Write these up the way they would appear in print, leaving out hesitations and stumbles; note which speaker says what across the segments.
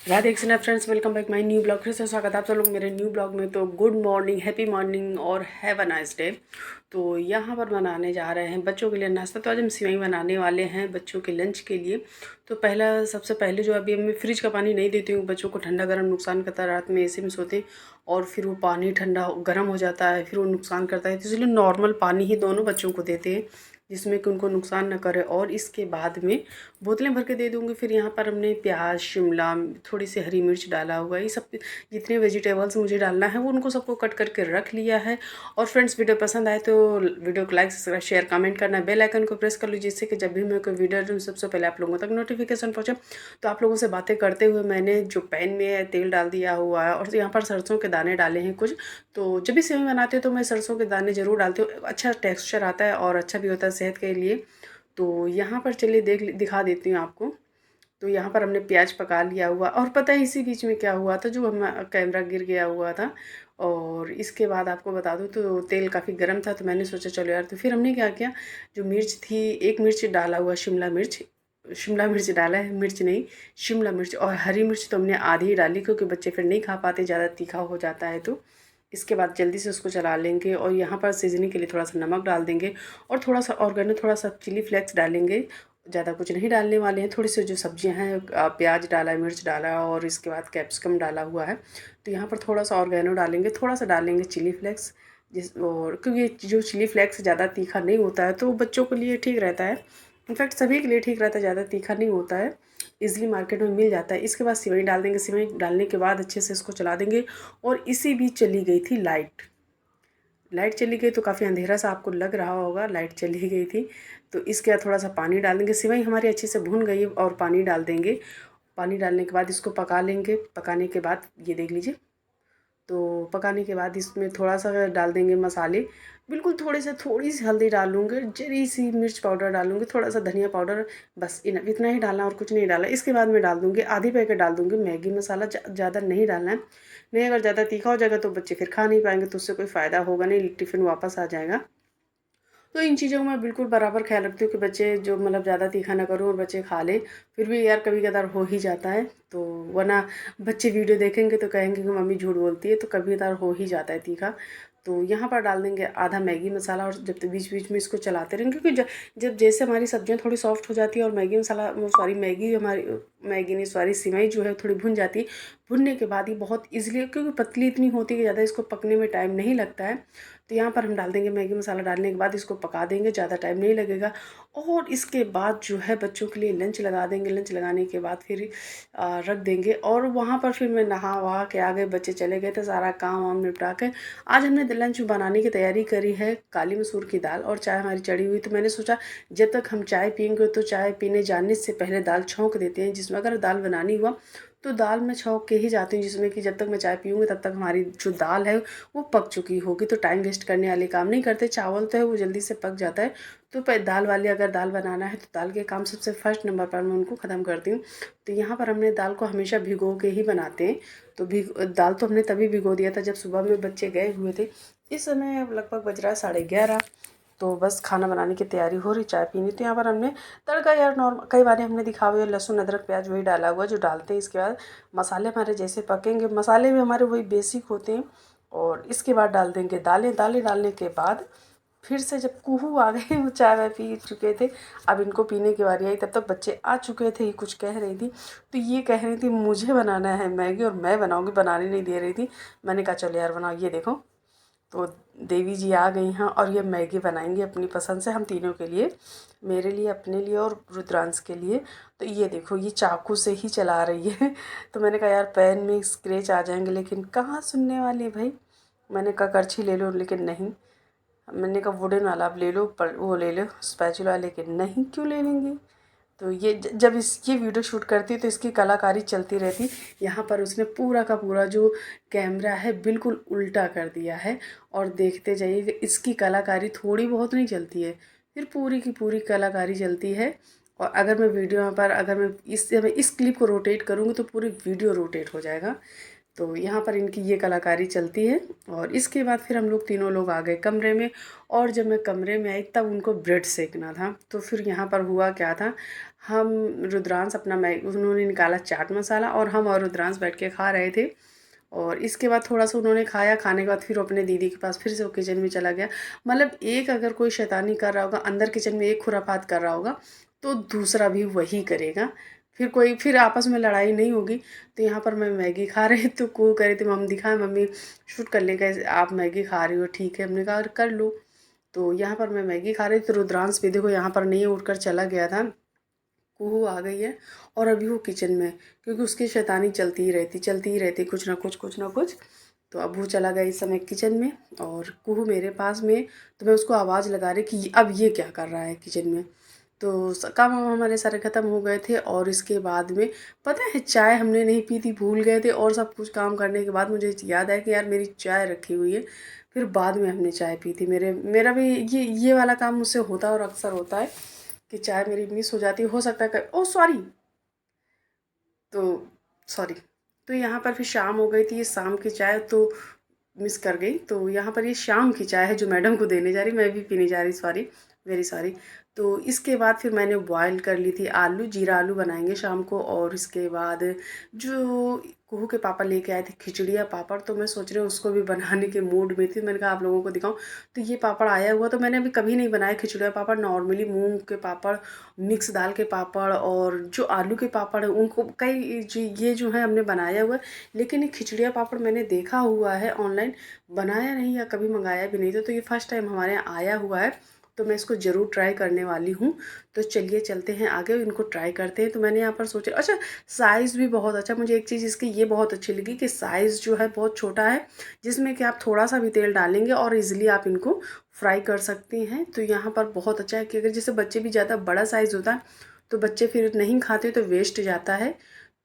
Speaker 1: Radhe Krishna friends, welcome back my new blog. फिर से स्वागत है आप सब लोग मेरे न्यू ब्लॉग में। तो गुड मॉर्निंग, हैप्पी मॉर्निंग और हैव अ नाइस डे। तो यहाँ पर बनाने जा रहे हैं बच्चों के लिए नाश्ता। तो आज हम सिवई बनाने वाले हैं बच्चों के लंच के लिए। तो सबसे पहले जो अभी मैं फ्रिज का पानी नहीं देती हूँ बच्चों को, ठंडा गर्म नुकसान करता है। रात में एसी में सोते हैं और फिर वो पानी ठंडा गर्म हो जाता है, फिर वो नुकसान करता है। तो इसलिए नॉर्मल पानी ही दोनों बच्चों को देते हैं जिसमें कि उनको नुकसान न करे। और इसके बाद में बोतलें भर के दे दूँगी। फिर यहाँ पर हमने प्याज, शिमला, थोड़ी सी हरी मिर्च डाला हुआ है। ये सब जितने वेजिटेबल्स मुझे डालना है वो उनको सबको कट करके रख लिया है। और फ्रेंड्स, वीडियो पसंद आए तो वीडियो को लाइक, सब्सक्राइब, शेयर, कमेंट करना, बेल आइकन को प्रेस कर लीजिए, जिससे कि जब भी मैं कोई वीडियो दूँ सबसे पहले आप लोगों तक नोटिफिकेशन पहुँचे। तो आप लोगों से बातें करते हुए मैंने जो पैन में तेल डाल दिया हुआ है और यहाँ पर सरसों के दाने डाले हैं कुछ। तो जब भी सेवई बनाते हो तो मैं सरसों के दाने ज़रूर डालती हूँ, अच्छा टेक्सचर आता है और अच्छा भी होता है सेहत के लिए। तो यहाँ पर चलिए दिखा देती हूँ आपको। तो यहाँ पर हमने प्याज पका लिया हुआ, और पता है इसी बीच में क्या हुआ था, जो हम कैमरा गिर गया हुआ था। और इसके बाद आपको बता दूँ तो तेल काफ़ी गर्म था, तो मैंने सोचा चलो यार। तो फिर हमने क्या किया, जो मिर्च थी, एक मिर्च डाला हुआ, शिमला मिर्च डाला है, मिर्च नहीं शिमला मिर्च। और हरी मिर्च तो हमने आधी ही डाली क्योंकि बच्चे फिर नहीं खा पाते, ज़्यादा तीखा हो जाता है। तो इसके बाद जल्दी से उसको चला लेंगे और यहाँ पर सीजनिंग के लिए थोड़ा सा नमक डाल देंगे और थोड़ा सा ऑर्गेनो, थोड़ा सा चिली फ्लेक्स डालेंगे। ज़्यादा कुछ नहीं डालने वाले हैं। थोड़ी सी जो सब्जियां हैं, प्याज डाला है, मिर्च डाला है और इसके बाद कैप्सिकम डाला हुआ है। तो यहाँ पर थोड़ा सा ऑर्गेनो डालेंगे, थोड़ा सा डालेंगे चिली फ्लेक्स। और क्योंकि जो चिली फ्लेक्स ज़्यादा तीखा नहीं होता है तो बच्चों के लिए ठीक रहता है। इनफैक्ट सभी के लिए ठीक रहता है, ज़्यादा तीखा नहीं होता है, इजीली मार्केट में मिल जाता है। इसके बाद सेवई डाल देंगे। सेवई डालने के बाद अच्छे से इसको चला देंगे। और इसी बीच चली गई थी लाइट। लाइट चली गई तो काफ़ी अंधेरा सा आपको लग रहा होगा, लाइट चली गई थी। तो इसके बाद थोड़ा सा पानी डाल देंगे। सेवई हमारी अच्छे से भून गई और पानी डाल देंगे। पानी डालने के बाद इसको पका लेंगे। पकाने के बाद ये देख लीजिए। तो पकाने के बाद इसमें थोड़ा सा डाल देंगे मसाले, बिल्कुल थोड़ी सी हल्दी डालूँगी, जरी सी मिर्च पाउडर डालूँगी, थोड़ा सा धनिया पाउडर, बस इतना ही डालना और कुछ नहीं डाला। इसके बाद मैं डाल दूँगी, आधी पैकेट डाल दूँगी मैगी मसाला। ज़्यादा नहीं डालना है, नहीं अगर ज़्यादा तीखा हो जाएगा तो बच्चे फिर खा नहीं पाएंगे, तो उससे कोई फ़ायदा होगा नहीं, टिफ़िन वापस आ जाएगा। तो इन चीज़ों का मैं बिल्कुल बराबर ख्याल रखती हूँ कि बच्चे जो मतलब ज़्यादा तीखा ना करूँ और बच्चे खा लें। फिर भी यार कभी कदार हो ही जाता है, तो वरना बच्चे वीडियो देखेंगे तो कहेंगे कि मम्मी झूठ बोलती है। तो कभी कदार हो ही जाता है तीखा। तो यहाँ पर डाल देंगे आधा मैगी मसाला और जब तक बीच बीच में इसको चलाते रहेंगे, क्योंकि जब जैसे हमारी सब्जियाँ थोड़ी सॉफ्ट हो जाती है और मैगी मसाला, वो सॉरी मैगी हमारी, मैगी नहीं सॉरी सिवई जो है थोड़ी भुन जाती है। भुनने के बाद ही बहुत ईजिली, क्योंकि पतली इतनी होती है कि ज़्यादा इसको पकने में टाइम नहीं लगता है। तो यहाँ पर हम डाल देंगे मैगी मसाला। डालने के बाद इसको पका देंगे, ज़्यादा टाइम नहीं लगेगा। और इसके बाद जो है बच्चों के लिए लंच लगा देंगे। लंच लगाने के बाद फिर रख देंगे। और वहाँ पर फिर मैं नहा वहा के आ गए, बच्चे चले गए थे, सारा काम वाम निपटा के आज हमने लंच बनाने की तैयारी करी है। काली मसूर की दाल और चाय हमारी चढ़ी हुई। तो मैंने सोचा जब तक हम चाय पियेंगे तो चाय पीने जाने से पहले दाल छौंक देते हैं, जिसमें अगर दाल बनानी हुआ तो दाल मैं छौंक के ही जाती हूँ, जिसमें कि जब तक मैं चाय पीऊँगी तब तक हमारी जो दाल है वो पक चुकी होगी। तो टाइम वेस्ट करने वाले काम नहीं करते। चावल तो है वो जल्दी से पक जाता है। तो दाल वाली अगर दाल बनाना है तो दाल के काम सबसे फर्स्ट नंबर पर मैं उनको ख़त्म करती हूँ। तो यहाँ पर हमने दाल को हमेशा भिगो के ही बनाते हैं। तो दाल तो हमने तभी भिगो दिया था जब सुबह में बच्चे गए हुए थे। इस समय अब लगभग बज रहा है 11:30। तो बस खाना बनाने की तैयारी हो रही, चाय पीनी। तो यहाँ पर हमने तड़का यार नॉर्मल कई बार हमने दिखा हुआ है, लहसुन अदरक प्याज वही डाला हुआ जो डालते हैं। इसके बाद मसाले हमारे जैसे पकेंगे, मसाले भी हमारे वही बेसिक होते हैं। और इसके बाद डाल देंगे दालें। दालें डालने के बाद फिर से जब कुहू आ गए, वो चाय वाय पी चुके थे, अब इनको पीने की बारी आई, तब तक बच्चे आ चुके थे। ये कुछ कह रही थी, तो ये कह रही थी मुझे बनाना है मैगी और मैं बनाऊंगी, बनाने नहीं दे रही थी। मैंने कहा चलो यार बनाओ, ये देखो। तो देवी जी आ गई हैं और ये मैगी बनाएंगी अपनी पसंद से हम तीनों के लिए, मेरे लिए, अपने लिए और रुद्रांश के लिए। तो ये देखो ये चाकू से ही चला रही है। तो मैंने कहा यार पैन में स्क्रैच आ जाएंगे, लेकिन कहाँ सुनने वाली भाई। मैंने कहा करछी ले लो, लेकिन नहीं। मैंने कहा वुडन वाला आप ले लो, पर वो ले लो स्पैचुला, लेकिन नहीं, क्यों ले लेंगी। तो ये जब ये वीडियो शूट करती तो इसकी कलाकारी चलती रहती। यहाँ पर उसने पूरा का पूरा जो कैमरा है बिल्कुल उल्टा कर दिया है। और देखते जाइए कि इसकी कलाकारी थोड़ी बहुत नहीं चलती है, फिर पूरी की पूरी कलाकारी चलती है। और अगर मैं वीडियो यहाँ पर, अगर मैं इस क्लिप को रोटेट करूँगी तो पूरी वीडियो रोटेट हो जाएगा। तो यहाँ पर इनकी ये कलाकारी चलती है। और इसके बाद फिर हम लोग तीनों लोग आ गए कमरे में। और जब मैं कमरे में आई तब उनको ब्रेड सेकना था। तो फिर यहाँ पर हुआ क्या था, हम रुद्रांश अपना उन्होंने निकाला चाट मसाला और हम और रुद्रांश बैठ के खा रहे थे। और इसके बाद थोड़ा सा उन्होंने खाया, खाने के बाद फिर अपने दीदी के पास फिर से वो किचन में चला गया। मतलब एक अगर कोई शैतानी कर रहा होगा अंदर किचन में, एक खुरापात कर रहा होगा, तो दूसरा भी वही करेगा। फिर आपस में लड़ाई नहीं होगी। तो यहाँ पर मैं मैगी खा रही तो को कह रही थी मम्मी दिखाएं, मम्मी शूट कर लेगा आप मैगी खा रही हो, ठीक है, हमने कहा कर लो। तो यहाँ पर मैं मैगी खा रही थी तो रुद्रांश भी देखो यहाँ पर नहीं उठकर चला गया था। कुहू आ गई है और अभी वो किचन में है, क्योंकि उसकी शैतानी चलती ही रहती कुछ ना कुछ कुछ ना कुछ। तो अब वो चला गया इस समय किचन में और कुहू मेरे पास में। तो मैं उसको आवाज़ लगा रही कि अब ये क्या कर रहा है किचन में। तो काम हमारे सारे ख़त्म हो गए थे। और इसके बाद में पता है चाय हमने नहीं पी थी, भूल गए थे। और सब कुछ काम करने के बाद मुझे याद है कि यार मेरी चाय रखी हुई है। फिर बाद में हमने चाय पी थी। मेरा भी ये वाला काम मुझसे होता है और अक्सर होता है कि चाय मेरी मिस हो जाती है, हो सकता है ओ सॉरी। तो सॉरी। तो यहाँ पर फिर शाम हो गई थी, ये शाम की चाय तो मिस कर गई। तो यहाँ पर ये शाम की चाय है जो मैडम को देने जा रही, मैं भी पीने जा रही, सॉरी, वेरी सॉरी। तो इसके बाद फिर मैंने बॉयल कर ली थी आलू, जीरा आलू बनाएंगे शाम को। और इसके बाद जो कुहू के पापा लेके आए थे खिचड़िया पापड़, तो मैं सोच रही हूँ उसको भी बनाने के मूड में थी। मैंने कहा आप लोगों को दिखाऊं। तो ये पापड़ आया हुआ, तो मैंने अभी कभी नहीं बनाया खिचड़िया पापड़, नॉर्मली मूंग के पापड़, मिक्स दाल के पापड़ और जो आलू के पापड़ है उनको कई ये जो है हमने बनाया हुआ है। लेकिन ये खिचड़िया पापड़ मैंने देखा हुआ है ऑनलाइन, बनाया नहीं या कभी मंगाया भी नहीं था। तो ये फर्स्ट टाइम हमारे यहाँ आया हुआ है, तो मैं इसको ज़रूर ट्राई करने वाली हूँ। तो चलिए चलते हैं आगे, इनको ट्राई करते हैं। तो मैंने यहाँ पर सोचा, अच्छा साइज़ भी बहुत अच्छा, मुझे एक चीज़ इसकी ये बहुत अच्छी लगी कि साइज़ जो है बहुत छोटा है, जिसमें कि आप थोड़ा सा भी तेल डालेंगे और इजीली आप इनको फ्राई कर सकती हैं। तो यहाँ पर बहुत अच्छा है कि अगर जैसे बच्चे भी ज़्यादा बड़ा साइज़ होता है तो बच्चे फिर नहीं खाते तो वेस्ट जाता है।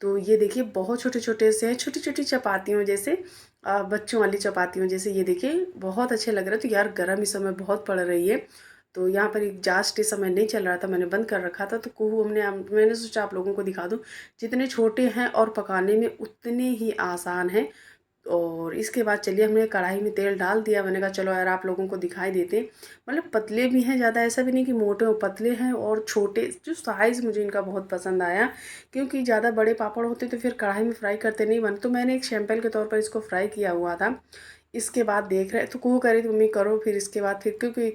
Speaker 1: तो ये देखिए बहुत छोटे छोटे से हैं, छोटी छोटी चपातियों जैसे, बच्चों वाली चपातियों जैसे। ये देखिए बहुत अच्छे लग रहे हैं। तो यार गर्म इस समय बहुत पड़ रही है। तो यहाँ पर एग्जास्ट इस समय नहीं चल रहा था, मैंने बंद कर रखा था। तो कुहू मैंने सोचा आप लोगों को दिखा दूँ। जितने छोटे हैं और पकाने में उतने ही आसान हैं। और इसके बाद चलिए हमने कढ़ाई में तेल डाल दिया। मैंने कहा चलो यार आप लोगों को दिखाई देते। मतलब पतले भी हैं ज़्यादा, ऐसा भी नहीं कि मोटे और पतले हैं, और छोटे जो साइज़ मुझे इनका बहुत पसंद आया। क्योंकि ज़्यादा बड़े पापड़ होते तो फिर कढ़ाई में फ्राई करते नहीं बन। तो मैंने एक सैंपल के तौर पर इसको फ्राई किया हुआ था। इसके बाद देख रहे तो कुहू कह रही थी मम्मी करो। फिर इसके बाद फिर क्योंकि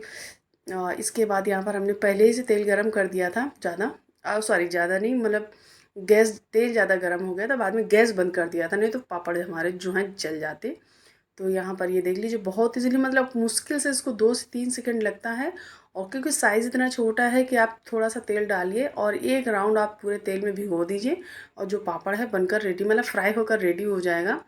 Speaker 1: इसके बाद यहाँ पर हमने पहले ही से तेल गरम कर दिया था ज़्यादा, सॉरी ज़्यादा नहीं, मतलब गैस तेल ज़्यादा गरम हो गया था, बाद में गैस बंद कर दिया था, नहीं तो पापड़ हमारे जो हैं जल जाते। तो यहाँ पर ये देख लीजिए बहुत इजीली, मतलब मुश्किल से इसको 2 से 3 सेकंड लगता है। और क्योंकि साइज़ इतना छोटा है कि आप थोड़ा सा तेल डालिए और एक राउंड आप पूरे तेल में भिगो दीजिए और जो पापड़ है बनकर रेडी, मतलब फ्राई होकर रेडी हो जाएगा।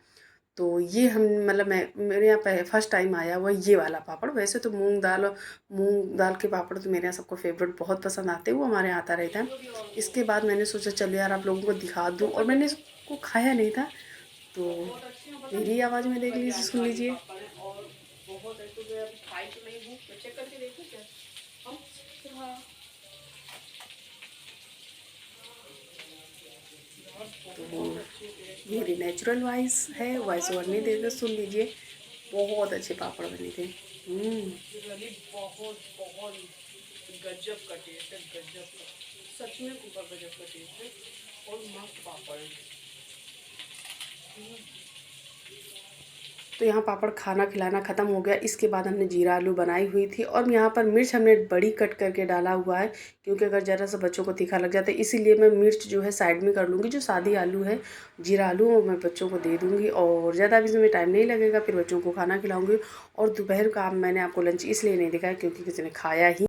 Speaker 1: तो ये हम मतलब मेरे यहाँ फर्स्ट टाइम आया हुआ ये वाला पापड़। वैसे तो मूंग दाल के पापड़ तो मेरे यहाँ सबको फेवरेट बहुत पसंद आते हैं, वो हमारे यहाँ आता रहता है। इसके बाद मैंने सोचा चलो यार आप लोगों को दिखा दूँ, और मैंने इसको खाया नहीं था। तो मेरी आवाज़ में देख लीजिए, सुन लीजिए। तो मेरी नेचुरल वॉइस है, वॉइस ओवर नहीं देते, सुन लीजिए। बहुत अच्छे पापड़ बने थे। बहुत बहुत गजब का टेस्ट है, गजब का, सच में ऊपर गजब का टेस्ट है और मस्त पापड़ है। तो यहाँ पापड़ खाना खिलाना ख़त्म हो गया। इसके बाद हमने जीरा आलू बनाई हुई थी और यहाँ पर मिर्च हमने बड़ी कट करके डाला हुआ है, क्योंकि अगर ज़रा सा बच्चों को तीखा लग जाता है, इसीलिए मैं मिर्च जो है साइड में कर लूँगी। जो सादी आलू है, जीरा आलू, वो मैं बच्चों को दे दूँगी और ज़्यादा भी इसमें टाइम नहीं लगेगा, फिर बच्चों को खाना खिलाऊँगी। और दोपहर का मैंने आपको लंच इसलिए नहीं दिखाया क्योंकि किसी ने खाया ही